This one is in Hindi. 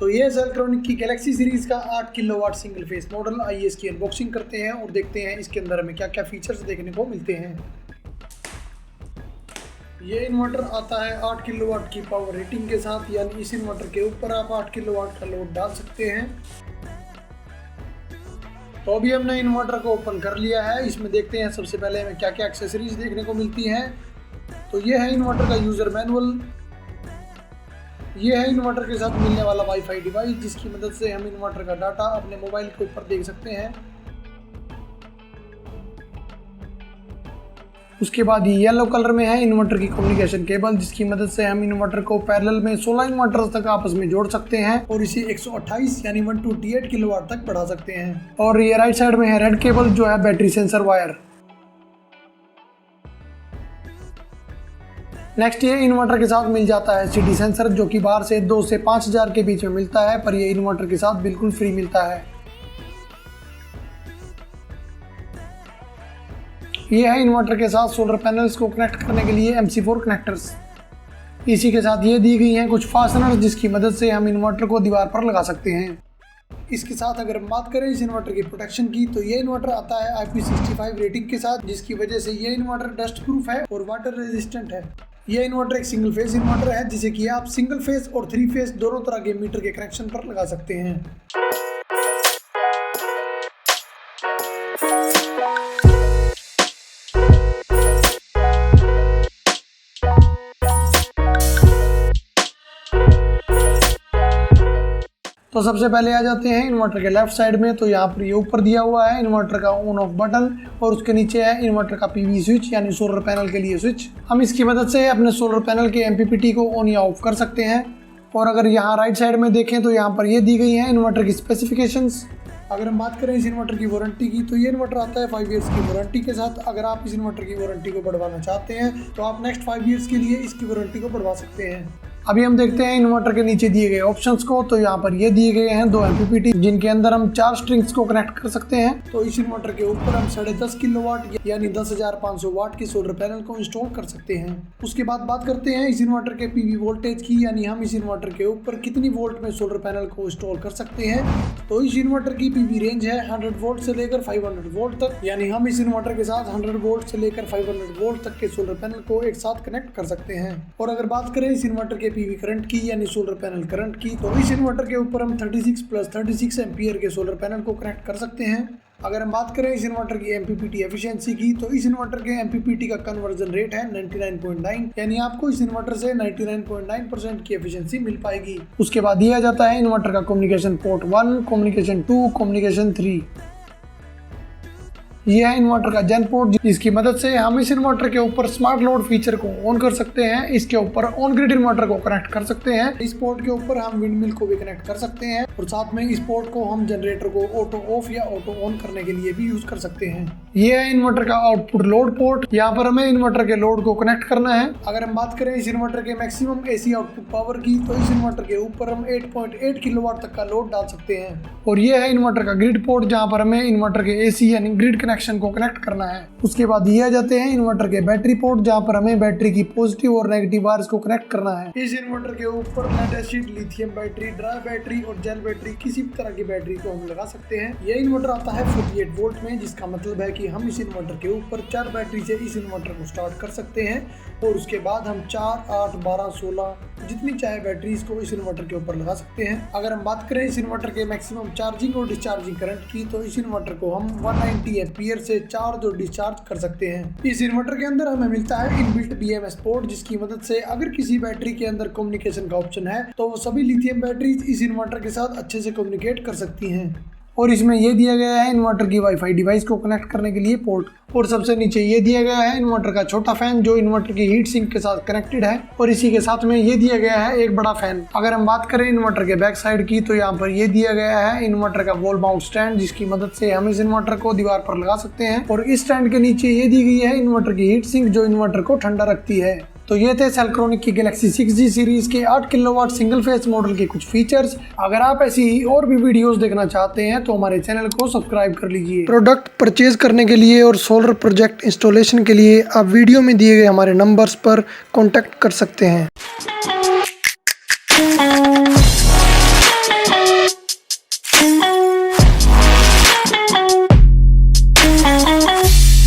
तो ये सेल्ट्रॉनिक की गैलेक्सी सीरीज का 8 किलोवाट सिंगल फेस मॉडल। आइए इसकी अनबॉक्सिंग करते हैं और देखते हैं इसके अंदर हमें क्या क्या फीचर्स देखने को मिलते हैं। ये इन्वर्टर आता है 8 किलोवाट की पावर रेटिंग के साथ, यानी इस इन्वर्टर के ऊपर आप 8 किलोवाट का लोड डाल सकते हैं। तो अभी हमने इन्वर्टर को ओपन कर लिया है। इसमें देखते हैं सबसे पहले हमें क्या क्या एक्सेसरीज देखने को मिलती हैं। तो ये है इन्वर्टर का यूज़र मैनुअल। ये है इन्वर्टर के साथ मिलने वाला वाईफाई डिवाइस, जिसकी मदद से हम इन्वर्टर का डाटा अपने मोबाइल के ऊपर देख सकते हैं। उसके बाद ये येलो कलर में है इन्वर्टर की कम्युनिकेशन केबल, जिसकी मदद से हम इन्वर्टर को पैरेलल में 16 इन्वर्टर्स तक आपस में जोड़ सकते हैं और इसे 128 यानी 128 किलोवाट तक बढ़ा सकते हैं। और ये राइट साइड में है रेड केबल, जो है बैटरी सेंसर वायर। नेक्स्ट ये इन्वर्टर के साथ मिल जाता है सिटी सेंसर, जो कि बाहर से 2 से 5000 के बीच में मिलता है, पर ये इन्वर्टर के साथ बिल्कुल फ्री मिलता है। ये है इन्वर्टर के साथ सोलर पैनल्स को कनेक्ट करने के लिए MC4 कनेक्टर्स। इसी के साथ ये दी गई हैं कुछ फास्टनर्स, जिसकी मदद से हम इन्वर्टर को दीवार पर लगा सकते हैं। इसके साथ अगर हम बात करें इस इन्वर्टर की प्रोटेक्शन की, तो ये इन्वर्टर आता है IP65 रेटिंग के साथ, जिसकी वजह से ये इन्वर्टर डस्ट प्रूफ है और वाटर रेजिस्टेंट है। यह इन्वर्टर एक सिंगल फेस इन्वर्टर है, जिसे कि आप सिंगल फेस और 3 फेस दोनों तरह के मीटर के कनेक्शन पर लगा सकते हैं। तो सबसे पहले आ जाते हैं इन्वर्टर के लेफ्ट साइड में। तो यहाँ पर ये ऊपर दिया हुआ है इन्वर्टर का ऑन ऑफ बटन और उसके नीचे है इन्वर्टर का PV स्विच, यानी सोलर पैनल के लिए स्विच। हम इसकी मदद से अपने सोलर पैनल के MPPT को ऑन या ऑफ कर सकते हैं। और अगर यहाँ राइट साइड में देखें तो यहाँ पर ये दी गई है इन्वर्टर की स्पेसिफिकेशंस। अगर हम बात करें इस इन्वर्टर की वारंटी की, तो ये इन्वर्टर आता है 5 ईयर्स की वारंटी के साथ। अगर आप इस इन्वर्टर की वारंटी को बढ़वाना चाहते हैं तो आप नेक्स्ट 5 ईयर्स के लिए इसकी वारंटी को बढ़वा सकते हैं। अभी हम देखते हैं इन्वर्टर के नीचे दिए गए ऑप्शंस को। तो यहाँ पर ये दिए गए हैं 2 MPPT, जिनके अंदर हम 4 स्ट्रिंग्स को कनेक्ट कर सकते हैं। तो इस इन्वर्टर के ऊपर हम 10.5 किलोवाट यानी 10,500 वाट की सोलर पैनल को इंस्टॉल कर सकते हैं। उसके बाद बात करते हैं इस इन्वर्टर के PV वोल्टेज की, यानी हम इस इन्वर्टर के ऊपर कितनी वोल्ट में सोलर पैनल को इंस्टॉल कर सकते हैं। तो इस इन्वर्टर की PV रेंज है 100 वोल्ट से लेकर 500 वोल्ट तक, यानी हम इस इन्वर्टर के साथ 100 वोल्ट से लेकर 500 वोल्ट तक के सोलर पैनल को एक साथ कनेक्ट कर सकते हैं। और अगर बात करें इस इन्वर्टर के PV करंट की, यानी सोलर पैनल करंट की, तो इस इन्वर्टर के ऊपर हम 36 + 36 एम्पीयर के सोलर पैनल को कनेक्ट कर सकते हैं। अगर हम बात करें इस इन्वर्टर की MPPT एफिशिएंसी की, तो इस इन्वर्टर के MPPT का कन्वर्जन रेट है 99.9, यानी आपको इस इन्वर्टर से 99.9% की एफिशिएंसी मिल पाएगी। उसके बाद दिया जाता है इन्वर्टर का कम्युनिकेशन पोर्ट 1, कम्युनिकेशन 2, कम्युनिकेशन 3। यह है इन्वर्टर का जेन पोर्ट, जिसकी मदद से हम इस इन्वर्टर के ऊपर स्मार्ट लोड फीचर को ऑन कर सकते हैं। इसके ऊपर ऑन ग्रिड इन्वर्टर को कनेक्ट कर सकते हैं। इस पोर्ट के ऊपर हम विंड मिल को भी कनेक्ट कर सकते हैं और साथ में इस पोर्ट को हम जनरेटर को ऑटो ऑफ या ऑटो ऑन करने के लिए भी यूज कर सकते हैं। यह है इन्वर्टर का आउटपुट लोड पोर्ट। यहाँ पर हमें इन्वर्टर के लोड को कनेक्ट करना है। अगर हम बात करें इस इन्वर्टर के मैक्सिमम AC आउटपुट पावर की, तो इस इन्वर्टर के ऊपर हम 8.8 किलोवाट तक का लोड डाल सकते हैं। और यह है इन्वर्टर का ग्रिड पोर्ट, जहाँ पर हमें इन्वर्टर के AC यानी ग्रिड कनेक्शन को कनेक्ट करना है। उसके बाद दिए आ जाते हैं इन्वर्टर के बैटरी पोर्ट, जहाँ पर हमें बैटरी की पॉजिटिव और नेगेटिव वायर्स को कनेक्ट करना है। इस इन्वर्टर के ऊपर lead acid, lithium battery, dry battery और जेल बैटरी, किसी भी तरह की बैटरी को हम लगा सकते हैं। यह इन्वर्टर आता है 48 वोल्ट में, जिसका मतलब है कि हम इस इन्वर्टर के ऊपर 4 बैटरी से इस इन्वर्टर को स्टार्ट कर सकते हैं और उसके बाद हम 4, 8, 12, 16 जितनी चाहे बैटरीज को इस इन्वर्टर के ऊपर लगा सकते हैं। अगर हम बात करें इस इन्वर्टर के मैक्सिमम चार्जिंग और डिस्चार्जिंग करंट की, तो इस इन्वर्टर को हम 190 एम्पीयर से चार्ज और डिस्चार्ज कर सकते हैं। इस इन्वर्टर के अंदर हमें मिलता है इनबिल्ट BMS पोर्ट, जिसकी मदद से अगर किसी बैटरी के अंदर कम्युनिकेशन का ऑप्शन है, तो वो सभी लिथियम बैटरीज इस इन्वर्टर के साथ अच्छे से कम्युनिकेट कर सकती हैं। और इसमें यह दिया गया है इन्वर्टर की वाईफाई डिवाइस को कनेक्ट करने के लिए पोर्ट। और सबसे नीचे ये दिया गया है इन्वर्टर का छोटा फैन, जो इन्वर्टर की हीट सिंक के साथ कनेक्टेड है। और इसी के साथ में ये दिया गया है एक बड़ा फैन। अगर हम बात करें इन्वर्टर के बैक साइड की, तो यहाँ पर ये दिया गया है इन्वर्टर का वॉल माउंट स्टैंड, जिसकी मदद से हम इस इन्वर्टर को दीवार पर लगा सकते हैं। और इस स्टैंड के नीचे ये दी गई है इन्वर्टर की हीट सिंक, जो इन्वर्टर को ठंडा रखती है। तो ये थे सेल्ट्रॉनिक की गैलेक्सी 6G सीरीज के 8 किलोवाट सिंगल फेस मॉडल के कुछ फीचर्स। अगर आप ऐसी ही और भी वीडियोस देखना चाहते हैं तो हमारे चैनल को सब्सक्राइब कर लीजिए। प्रोडक्ट परचेज करने के लिए और सोलर प्रोजेक्ट इंस्टॉलेशन के लिए आप वीडियो में दिए गए हमारे नंबर्स पर कॉन्टैक्ट कर सकते हैं।